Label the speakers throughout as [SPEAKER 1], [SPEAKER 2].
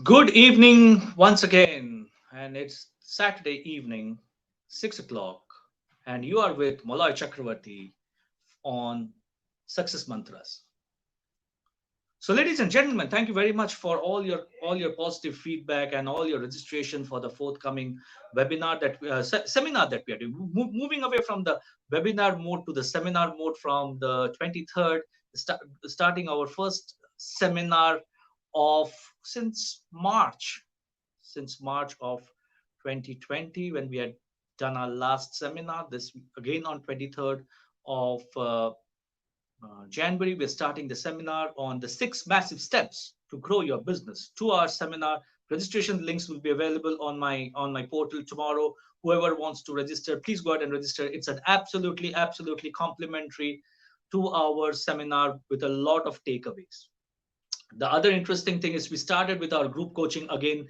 [SPEAKER 1] Good evening once again, and it's Saturday evening, 6 o'clock, and you are with Malay Chakravarti on Success Mantras. So, ladies and gentlemen, thank you very much for all your positive feedback and all your registration for the forthcoming webinar seminar that we are doing. Moving away from the webinar mode to the seminar mode from the 23rd, starting our first seminar of since March, since March of 2020 when we had done our last seminar. This again on 23rd of January, we're starting the seminar on the 6 massive steps to grow your business. 2 hour seminar. Registration links will be available on my portal tomorrow. Whoever wants to register, please go ahead and register. It's an absolutely complimentary 2 hour seminar with a lot of takeaways. The other interesting thing is we started with our group coaching again,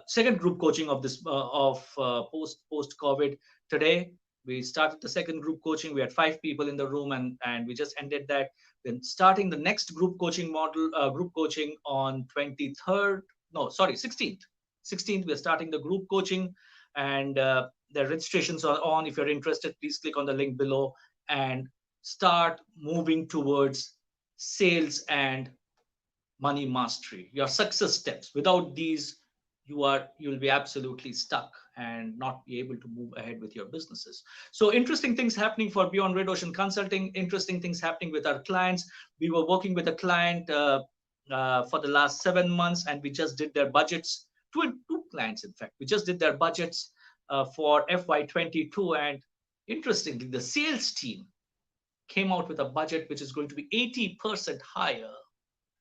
[SPEAKER 1] second group coaching of this of post COVID. Today we started the second group coaching. We had 5 people in the room, and we just ended that. Then starting the next group coaching on 23rd, no, sorry, 16th we're starting the group coaching, and the registrations are on. If you're interested, please click on the link below and start moving towards sales and money mastery, your success steps. Without these, you'll be absolutely stuck and not be able to move ahead with your businesses. So interesting things happening for Beyond Red Ocean Consulting, interesting things happening with our clients. We were working with a client for the last 7 months, and we just did their budgets. Two clients, in fact, we just did their budgets for FY22. And interestingly, the sales team came out with a budget which is going to be 80% higher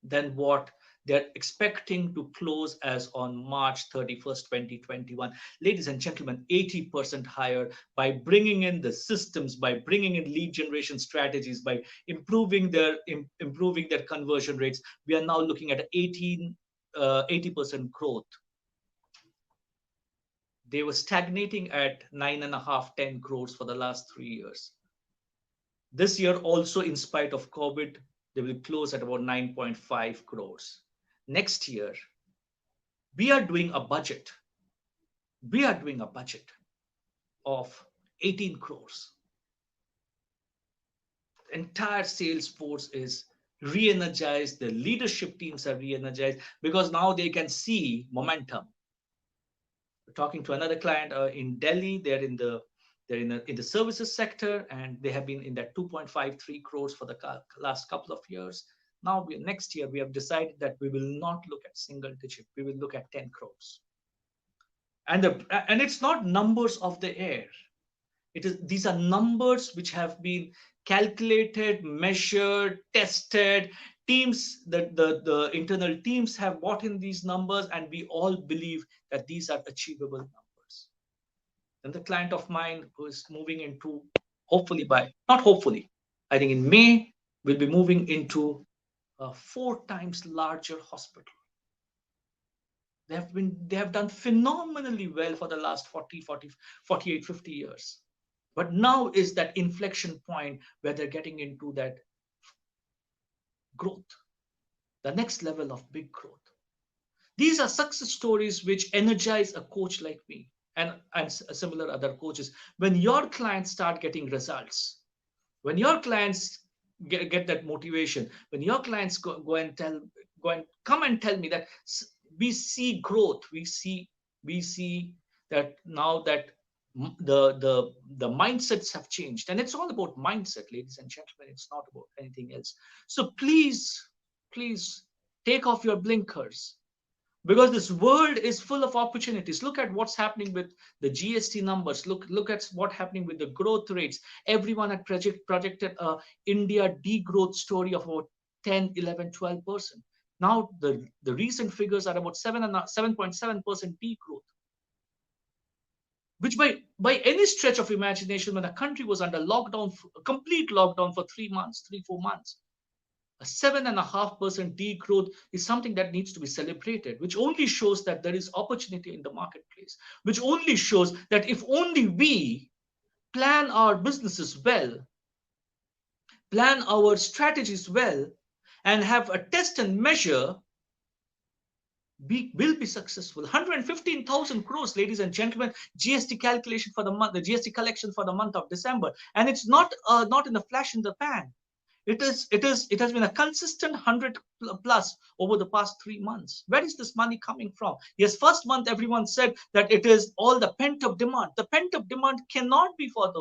[SPEAKER 1] than what they're expecting to close as on March 31st, 2021. Ladies and gentlemen, 80% higher by bringing in the systems, by bringing in lead generation strategies, by improving their conversion rates. We are now looking at 80% growth. They were stagnating at 9.5, 10 crores for the last 3 years. This year also, in spite of COVID, they will close at about 9.5 crores. Next year, we are doing a budget. We are doing a budget of 18 crores. The entire sales force is re-energized. The leadership teams are re-energized because now they can see momentum. We're talking to another client in Delhi. They're in the services sector, and they have been in that 2.53 crores for the last couple of years. Now, next year, we have decided that we will not look at single digit. We will look at 10 crores. And it's not numbers of the air. These are numbers which have been calculated, measured, tested. The internal teams have bought in these numbers, and we all believe that these are achievable numbers. And the client of mine who is moving into, not hopefully, I think in May, will be moving into a 4 times larger hospital. They have done phenomenally well for the last 48, 50 years. But now is that inflection point where they're getting into that growth, the next level of big growth. These are success stories which energize a coach like me and similar other coaches. When your clients start getting results, when your clients get that motivation, when your clients go and come and tell me that we see growth, we see that now that the mindsets have changed. And it's all about mindset, ladies and gentlemen. It's not about anything else. So please take off your blinkers, because this world is full of opportunities. Look at what's happening with the GST numbers. Look at what's happening with the growth rates. Everyone had projected a India degrowth story of about 10, 11, 12%. Now the recent figures are about 7.7% degrowth, which by any stretch of imagination, when a country was under lockdown, complete lockdown for 3, 4 months, a 7.5% degrowth is something that needs to be celebrated, which only shows that there is opportunity in the marketplace, which only shows that if only we plan our businesses well, plan our strategies well, and have a test and measure, will be successful. 115,000 crores, ladies and gentlemen, GST calculation for the month, the GST collection for the month of December, and it's not in a flash in the pan. It has been a consistent 100 plus over the past 3 months. Where is this money coming from? Yes, first month everyone said that it is all the pent up demand. The pent up demand cannot be for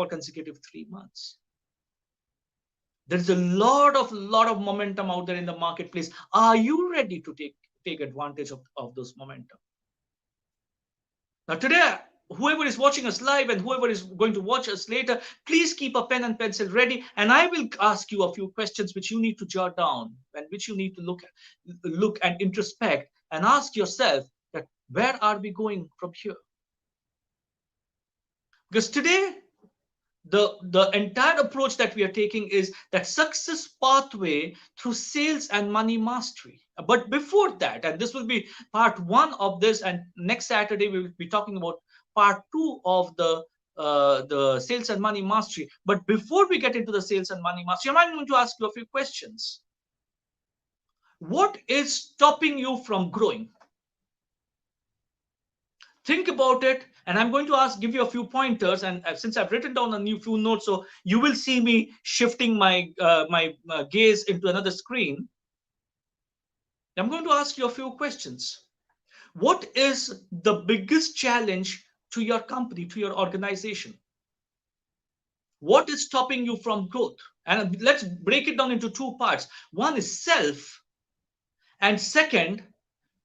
[SPEAKER 1] consecutive 3 months. There is a lot of momentum out there in the marketplace. Are you ready to take advantage of those momentum? Now today, whoever is watching us live and whoever is going to watch us later, please keep a pen and pencil ready, and I will ask you a few questions which you need to jot down and which you need to look and introspect and ask yourself that where are we going from here? Because today, the entire approach that we are taking is that success pathway through sales and money mastery. But before that, and this will be part one of this, and next Saturday we will be talking about part two of the sales and money mastery. But before we get into the sales and money mastery, I'm going to ask you a few questions. What is stopping you from growing? Think about it, and I'm going to give you a few pointers. And since I've written down a few notes, so you will see me shifting my gaze into another screen. I'm going to ask you a few questions. What is the biggest challenge to your company, to your organization? What is stopping you from growth? And let's break it down into two parts. One is self, and second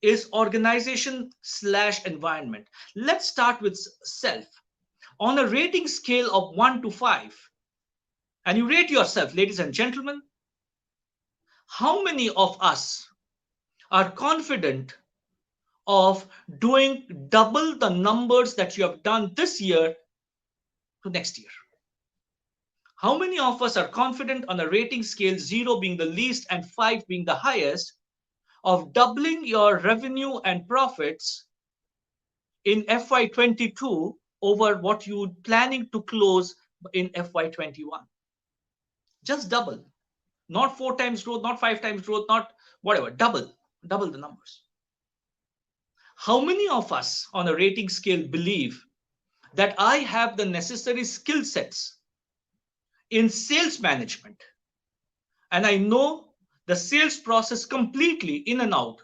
[SPEAKER 1] is organization/environment. Let's start with self. On a rating scale of 1 to 5, and you rate yourself, ladies and gentlemen, how many of us are confident of doing double the numbers that you have done this year to next year? How many of us are confident on a rating scale, 0 being the least and 5 being the highest, of doubling your revenue and profits in FY22 over what you planning to close in FY21? Just double, not 4 times growth, not 5 times growth, not whatever, double the numbers. How many of us on a rating scale believe that I have the necessary skill sets in sales management, and I know the sales process completely in and out?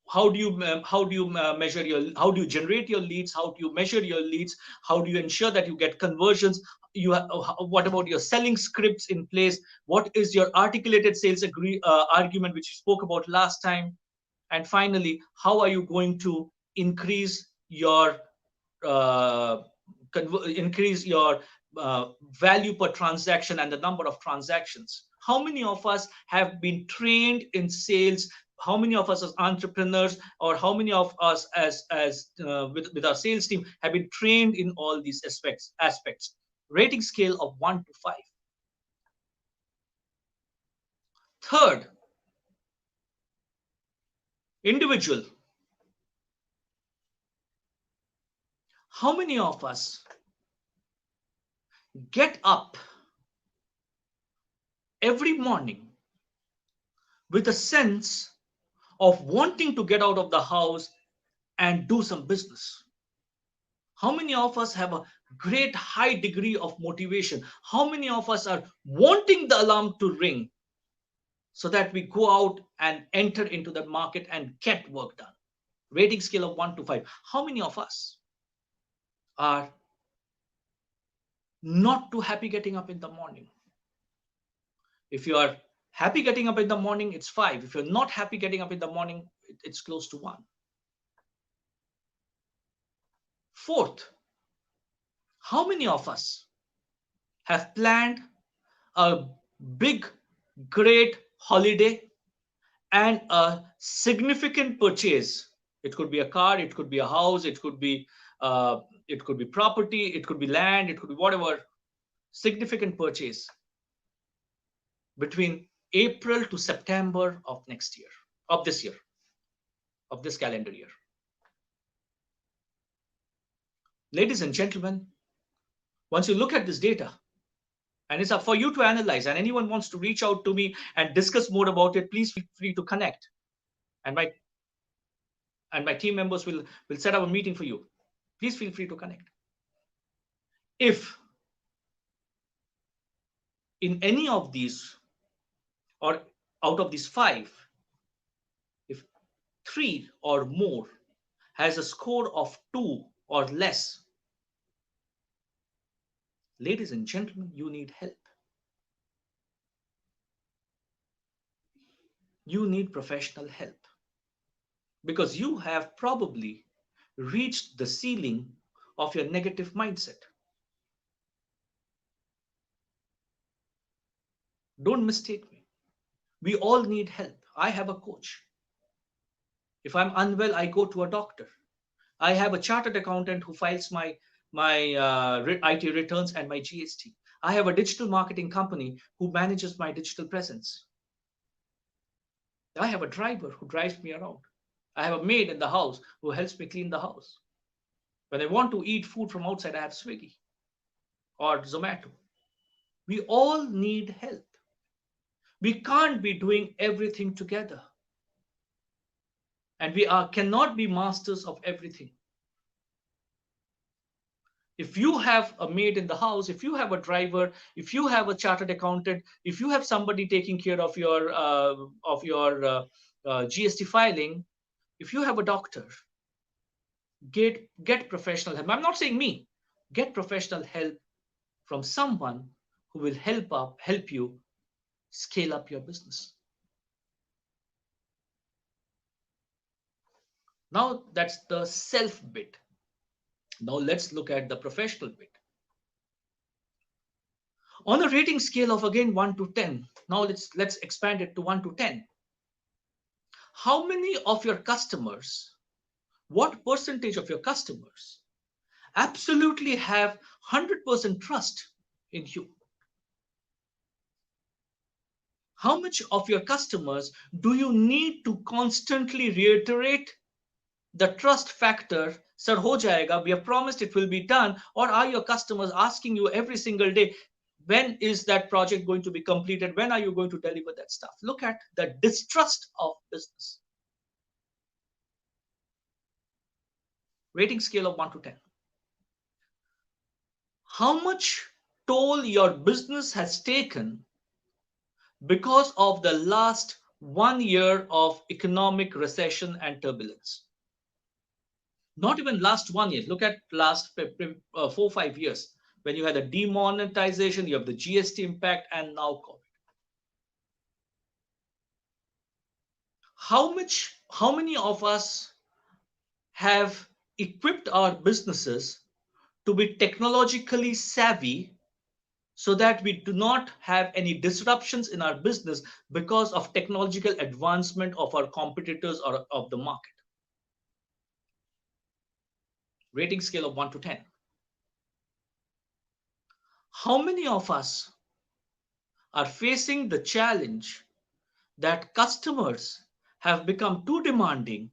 [SPEAKER 1] How do you measure how do you generate your leads? How do you measure your leads? How do you ensure that you get conversions? What about your selling scripts in place? What is your articulated sales argument, which you spoke about last time? And finally, how are you going to increase your value per transaction and the number of transactions? How many of us have been trained in sales? How many of us as entrepreneurs, or how many of us with our sales team have been trained in all these aspects? Rating scale of 1 to 5. Third, individual. How many of us get up every morning with a sense of wanting to get out of the house and do some business? How many of us have a great high degree of motivation? How many of us are wanting the alarm to ring so that we go out and enter into the market and get work done? Rating scale of 1 to 5. How many of us are not too happy getting up in the morning? If you are happy getting up in the morning, it's 5. If you're not happy getting up in the morning, it's close to 1. Fourth, how many of us have planned a big, great holiday and a significant purchase? It could be a car, it could be a house, it could be property, it could be land, it could be whatever. Significant purchase between April to September of next year, of this year, of this calendar year. Ladies and gentlemen, once you look at this data, and it's up for you to analyze, and anyone wants to reach out to me and discuss more about it, please feel free to connect. and my team members will set up a meeting for you. Please feel free to connect. If in any of these, or out of these five, if three or more has a score of 2 or less, ladies and gentlemen, you need help. You need professional help, because you have probably reached the ceiling of your negative mindset. Don't mistake me. We all need help. I have a coach. If I'm unwell, I go to a doctor. I have a chartered accountant who files my IT returns and my GST. I have a digital marketing company who manages my digital presence. I have a driver who drives me around. I have a maid in the house who helps me clean the house. When I want to eat food from outside, I have Swiggy or Zomato. We all need help. We can't be doing everything together. And we cannot be masters of everything. If you have a maid in the house, if you have a driver, if you have a chartered accountant, if you have somebody taking care of your GST filing, if you have a doctor, get professional help. I'm not saying me. Get professional help from someone who will help you scale up your business. Now that's the self bit. Now let's look at the professional bit. On a rating scale of, again, 1 to 10, now let's expand it to 1 to 10. How many of your customers, what percentage of your customers absolutely have 100% trust in you? How much of your customers do you need to constantly reiterate the trust factor? Sir, ho jayega, we have promised it will be done. Or are your customers asking you every single day, when is that project going to be completed? When are you going to deliver that stuff? Look at the distrust of business. Rating scale of 1 to 10. How much toll your business has taken because of the last 1 year of economic recession and turbulence? Not even last 1 year. Look at last 4-5 years, when you had a demonetization, you have the GST impact, and now COVID. How many of us have equipped our businesses to be technologically savvy so that we do not have any disruptions in our business because of technological advancement of our competitors or of the market? Rating scale of 1 to 10. How many of us are facing the challenge that customers have become too demanding?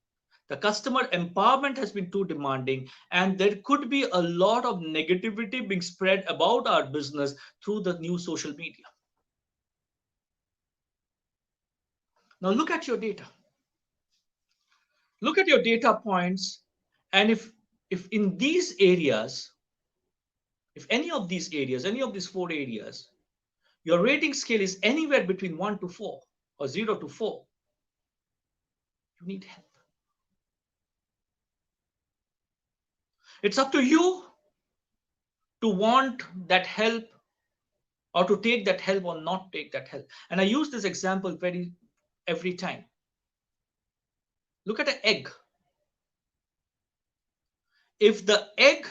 [SPEAKER 1] The customer empowerment has been too demanding, and there could be a lot of negativity being spread about our business through the new social media. Now look at your data. Look at your data points, and if in these areas, if any of these areas, any of these 4 areas, your rating scale is anywhere between 1 to 4 or 0 to 4, you need help. It's up to you to want that help, or to take that help or not take that help. And I use this example every time. Look at an egg. If the egg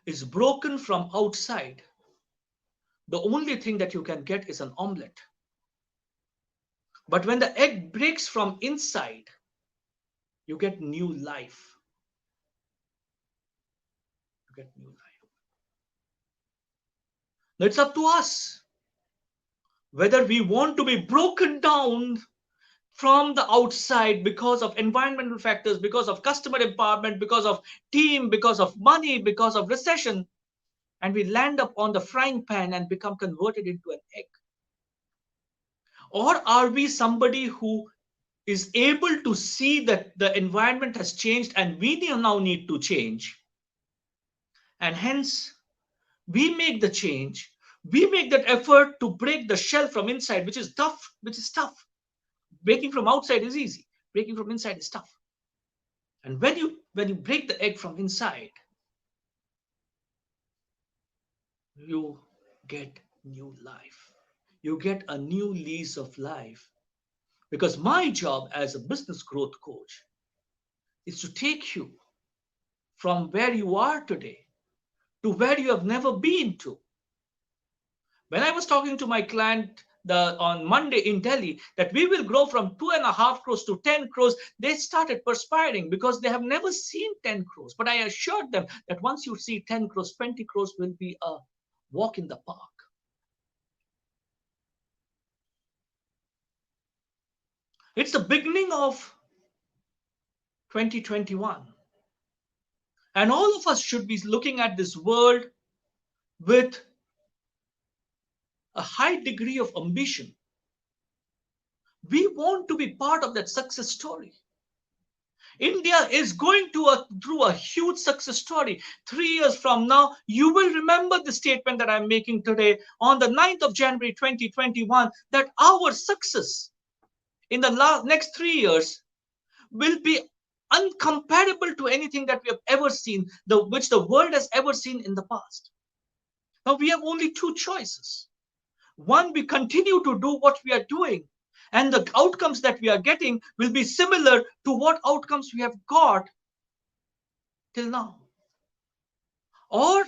[SPEAKER 1] is broken from outside, the only thing that you can get is an omelette. But when the egg breaks from inside, you get new life. You get new life. Now it's up to us whether we want to be broken down from the outside because of environmental factors, because of customer empowerment, because of team, because of money, because of recession, and we land up on the frying pan and become converted into an egg. Or are we somebody who is able to see that the environment has changed and we now need to change, and hence we make the change, we make that effort to break the shell from inside, which is tough, breaking from outside is easy, breaking from inside is tough. And when you break the egg from inside, you get new life, you get a new lease of life. Because my job as a business growth coach is to take you from where you are today to where you have never been to. When I was talking to my client on Monday in Delhi that we will grow from 2.5 crores to 10 crores, they started perspiring because they have never seen 10 crores. But I assured them that once you see 10 crores, 20 crores will be a walk in the park. It's the beginning of 2021. And all of us should be looking at this world with a high degree of ambition. We want to be part of that success story. India is going through a huge success story. 3 years from now, you will remember the statement that I'm making today on the 9th of January 2021, that our success in the next 3 years will be uncomparable to anything that we have ever seen, which the world has ever seen in the past. Now we have only two choices. One, we continue to do what we are doing, and the outcomes that we are getting will be similar to what outcomes we have got till now. Or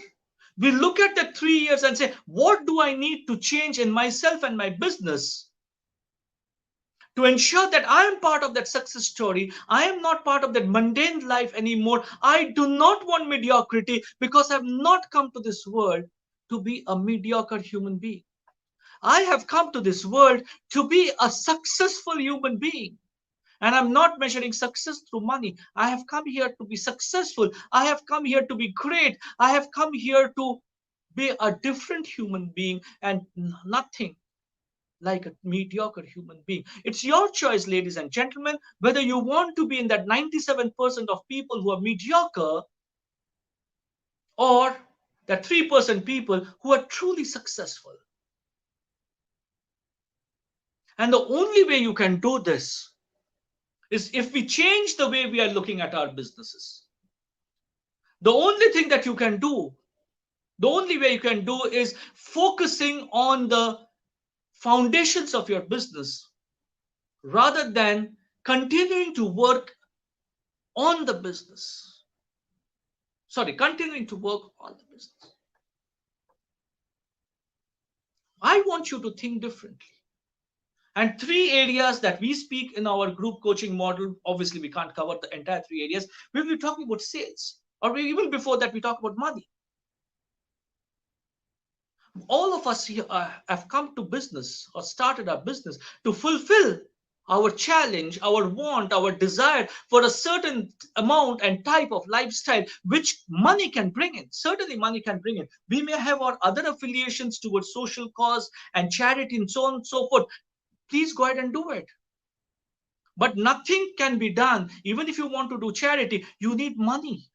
[SPEAKER 1] we look at the 3 years and say, what do I need to change in myself and my business to ensure that I am part of that success story? I am not part of that mundane life anymore. I do not want mediocrity because I have not come to this world to be a mediocre human being. I have come to this world to be a successful human being. And I'm not measuring success through money. I have come here to be successful. I have come here to be great. I have come here to be a different human being and nothing like a mediocre human being. It's your choice, ladies and gentlemen, whether you want to be in that 97% of people who are mediocre or that 3% people who are truly successful. And the only way you can do this is if we change the way we are looking at our businesses. The only thing that you can do, the only way you can do is focusing on the foundations of your business rather than continuing to work on the business. Continuing to work on the business. I want you to think differently. And 3 areas that we speak in our group coaching model, obviously we can't cover the entire 3 areas. We'll be talking about sales, or even before that, we talk about money. All of us here have come to business or started our business to fulfill our challenge, our want, our desire for a certain amount and type of lifestyle, which money can bring in. Certainly money can bring in. We may have our other affiliations towards social cause and charity and so on and so forth. Please go ahead and do it. But nothing can be done. Even if you want to do charity, you need money.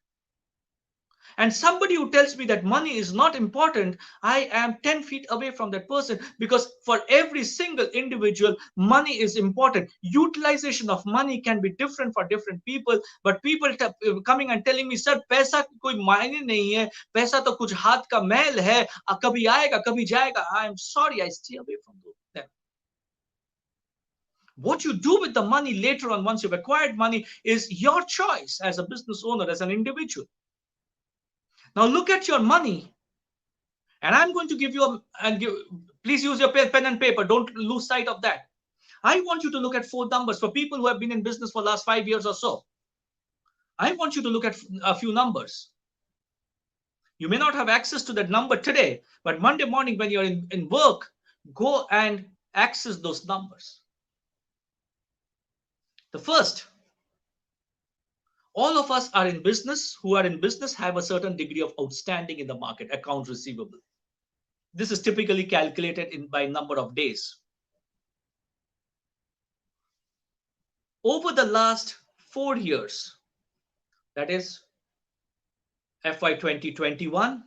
[SPEAKER 1] And somebody who tells me that money is not important, I am 10 feet away from that person, because for every single individual, money is important. Utilization of money can be different for different people, but people coming and telling me, sir, पैसा कोई मायने नहीं है, पैसा तो कुछ हाथ का मैल है, कभी आएगा, कभी जाएगा. I am sorry, I stay away from them. What you do with the money later on, once you've acquired money, is your choice as a business owner, as an individual. Now look at your money, and I'm going to give you please use your pen and paper. Don't lose sight of that. I want you to look at 4 numbers for people who have been in business for the last 5 years or so. I want you to look at a few numbers. You may not have access to that number today, but Monday morning when you're in work, go and access those numbers. The first, all of us are in business, who are in business have a certain degree of outstanding in the market, accounts receivable. This is typically calculated by number of days. over the last 4 years, that is FY 2021,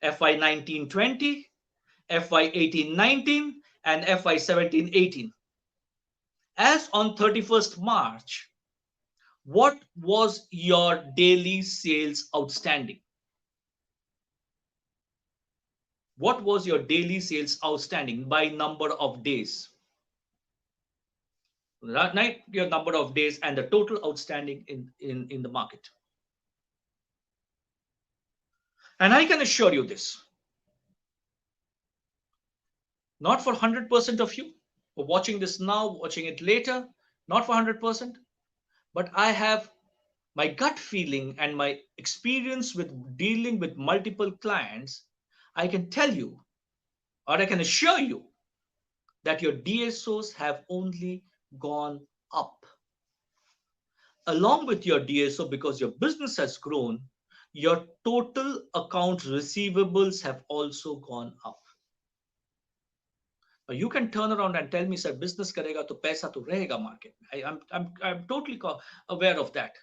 [SPEAKER 1] FY 19-20, FY 18-19, and FY 17-18. As on 31st March, what was your daily sales outstanding? What was your daily sales outstanding by number of days? Write your number of days and the total outstanding in the market. And I can assure you this, not for 100% of you who are watching this now, watching it later, not for 100%, but I have my gut feeling and my experience with dealing with multiple clients. I can tell you, or I can assure you, that your DSOs have only gone up. Along with your DSO, because your business has grown, your total account receivables have also gone up. You can turn around and tell me, sir, business karega to paisa to rahega market. I'm totally aware of that.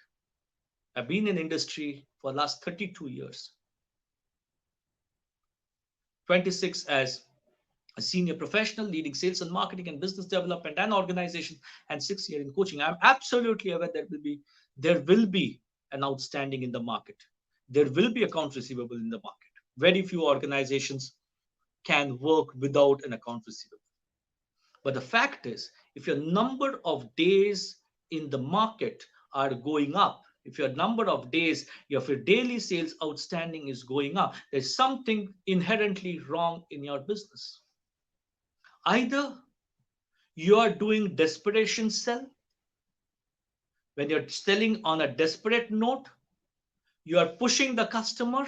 [SPEAKER 1] I've been in industry for the last 32 years. 26 as a senior professional leading sales and marketing and business development and organization, and 6 years in coaching. I'm absolutely aware there will be an outstanding in the market. There will be accounts receivable in the market. Very few organizations can work without an account receivable. But the fact is, if your number of days in the market are going up, if your number of days, if your daily sales outstanding is going up, there's something inherently wrong in your business. Either you are doing desperation sell. When you're selling on a desperate note, you are pushing the customer,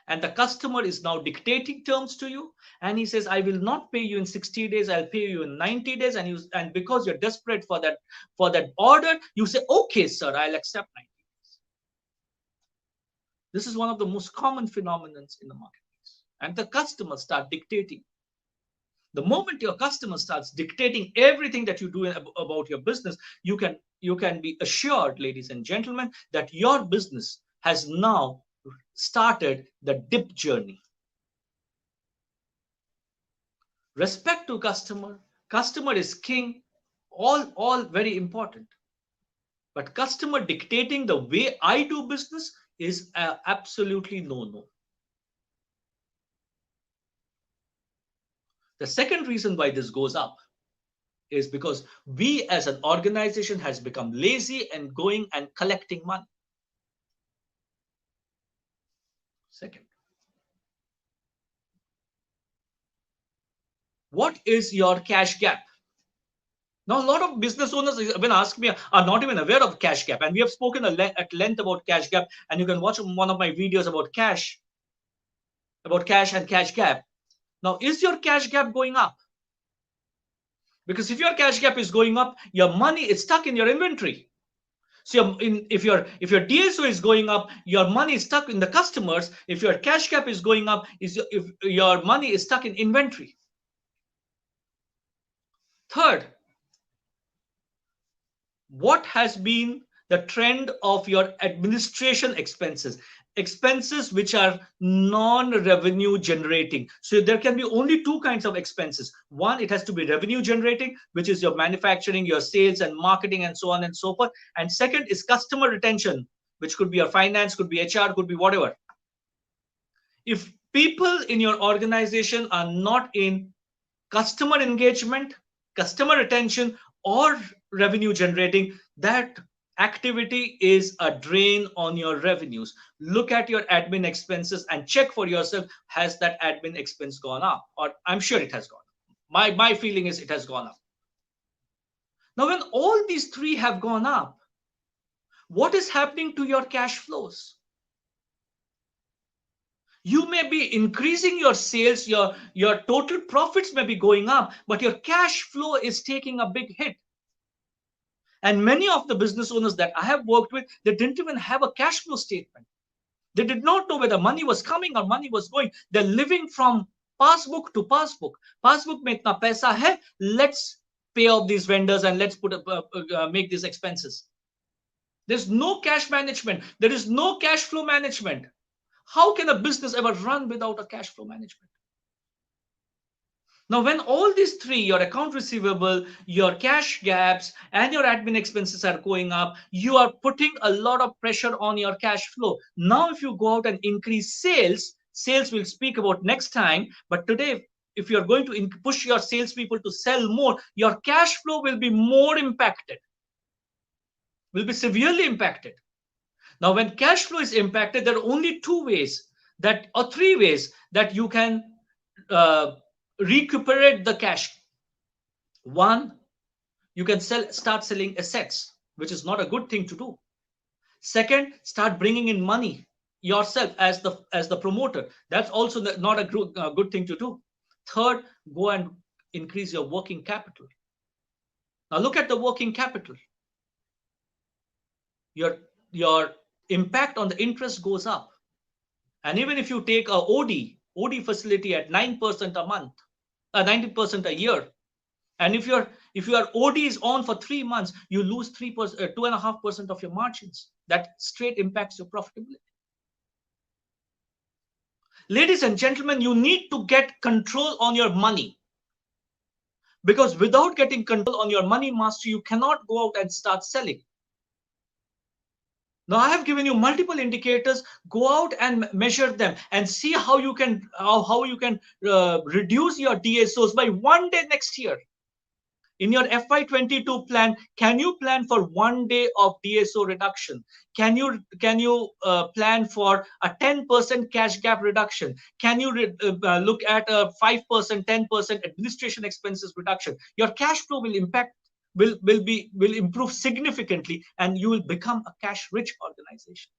[SPEAKER 1] and the customer is now dictating terms to you, and he says, I will not pay you in 60 days, I'll pay you in 90 days, and because you're desperate for that order, you say, okay, sir, I'll accept 90 days. This is one of the most common phenomena in the marketplace, and the customers start dictating. The moment your customer starts dictating everything that you do about your business, you can be assured, ladies and gentlemen, that your business has now started the dip journey. Respect to customer is king, all very important. But customer dictating the way I do business is absolutely no. The second reason why this goes up is because we as an organization has become lazy and going and collecting money. Second, what is your cash gap? Now, a lot of business owners, when ask me, are not even aware of cash gap. And we have spoken at length about cash gap. And you can watch one of my videos about cash and cash gap. Now, is your cash gap going up? Because if your cash gap is going up, your money is stuck in your inventory. So if your DSO is going up, your money is stuck in the customers. If your cash gap is going up, if your money is stuck in inventory. Third, what has been the trend of your administration expenses which are non-revenue generating? So there can be only two kinds of expenses. One, it has to be revenue generating, which is your manufacturing, your sales and marketing, and so on and so forth. And second is customer retention, which could be your finance, could be HR, could be whatever. If people in your organization are not in customer engagement, customer retention, or revenue generating, that activity is a drain on your revenues. Look at your admin expenses and check for yourself, has that admin expense gone up? Or I'm sure it has gone up. My feeling is it has gone up. Now, when all these three have gone up, what is happening to your cash flows? You may be increasing your sales, your total profits may be going up, but your cash flow is taking a big hit. And many of the business owners that I have worked with, they didn't even have a cash flow statement. They did not know whether money was coming or money was going. They're living from passbook to passbook. Passbook mein itna paisa hai, let's pay off these vendors and let's make these expenses. There's no cash management. There is no cash flow management. How can a business ever run without a cash flow management? Now, when all these three, your account receivable, your cash gaps, and your admin expenses are going up, you are putting a lot of pressure on your cash flow. Now, if you go out and increase sales, sales we'll speak about next time. But today, if you're going to push your salespeople to sell more, your cash flow will be more impacted, will be severely impacted. Now, when cash flow is impacted, there are only two ways that, or three ways that you can recuperate the cash. One, you can start selling assets, which is not a good thing to do. Second, start bringing in money yourself as the promoter. That's also not a good thing to do. Third, go and increase your working capital. Now look at the working capital. Your impact on the interest goes up. And even if you take a OD facility at 9% a month, 90% a year, and if your OD is on for 3 months, you lose 2.5% of your margins. That straight impacts your profitability. Ladies and gentlemen, you need to get control on your money, because without getting control on your money master, you cannot go out and start selling. Now, I have given you multiple indicators. Go out and measure them and see how you can reduce your DSOs by 1 day next year. In your FY22 plan, can you plan for 1 day of DSO reduction? Can you plan for a 10% cash gap reduction? Can you look at a 5%, 10% administration expenses reduction? Your cash flow will improve significantly, and you will become a cash rich organization.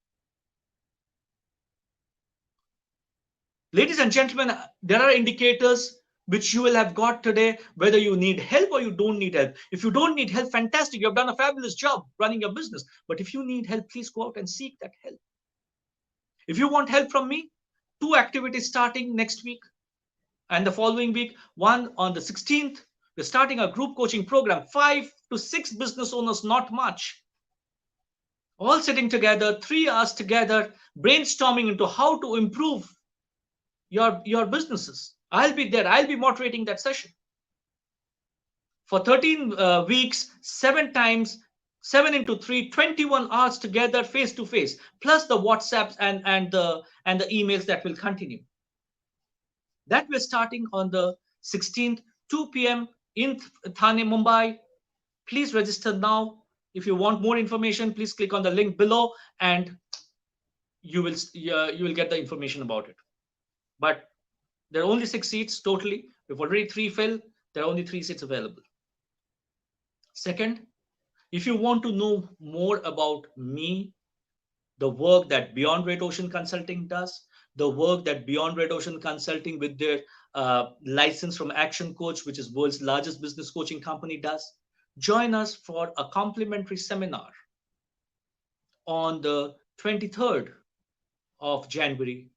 [SPEAKER 1] Ladies and gentlemen, there are indicators which you will have got today, whether you need help or you don't need help. If you don't need help, fantastic. You have done a fabulous job running your business. But if you need help, please go out and seek that help. If you want help from me, 2 activities starting next week and the following week. One, on the 16th, we're starting a group coaching program, 5 to 6 business owners, not much. All sitting together, 3 hours together, brainstorming into how to improve your businesses. I'll be there. I'll be moderating that session. For 13 weeks, 7 times, 7 into 3, 21 hours together, face to face, plus the WhatsApps and the emails that will continue. That we're starting on the 16th, 2 p.m. in Thane, Mumbai. Please register now. If you want more information, please click on the link below, and you will get the information about it. But there are only 6 seats totally. We've already 3 filled. There are only 3 seats available. Second, if you want to know more about me, the work that Beyond Red Ocean Consulting does, the work that Beyond Red Ocean Consulting with their license from Action Coach, which is world's largest business coaching company, does, join us for a complimentary seminar on the 23rd of January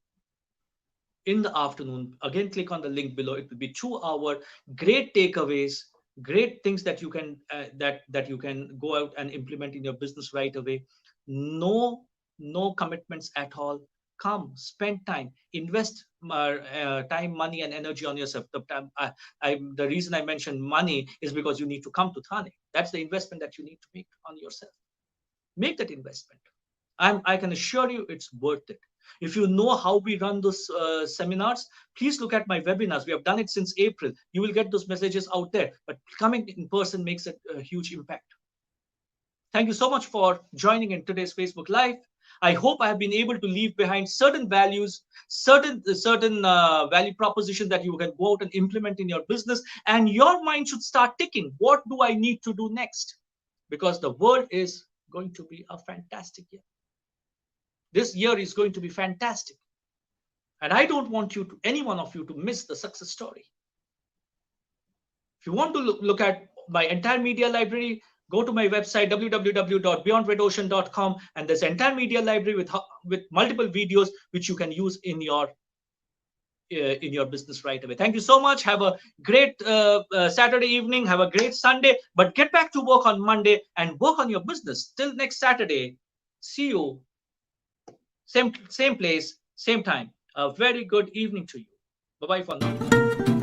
[SPEAKER 1] in the afternoon. Again, click on the link below. It will be 2-hour, great takeaways, great things that you can that you can go out and implement in your business right away. No commitments at all. Come, spend time, invest time, money, and energy on yourself. The reason I mentioned money is because you need to come to Thane. That's the investment that you need to make on yourself. Make that investment. I can assure you it's worth it. If you know how we run those seminars, please look at my webinars. We have done it since April. You will get those messages out there. But coming in person makes a huge impact. Thank you so much for joining in today's Facebook Live. I hope I have been able to leave behind certain values, certain value proposition that you can go out and implement in your business, and your mind should start ticking. What do I need to do next? Because the world is going to be a fantastic year. This year is going to be fantastic. And I don't want any one of you to miss the success story. If you want to look at my entire media library, go to my website, www.beyondredocean.com, and there's an entire media library with multiple videos which you can use in your in your business right away. Thank you so much. Have a great Saturday evening. Have a great Sunday. But get back to work on Monday and work on your business. Till next Saturday. See you. Same place, same time. A very good evening to you. Bye bye for now.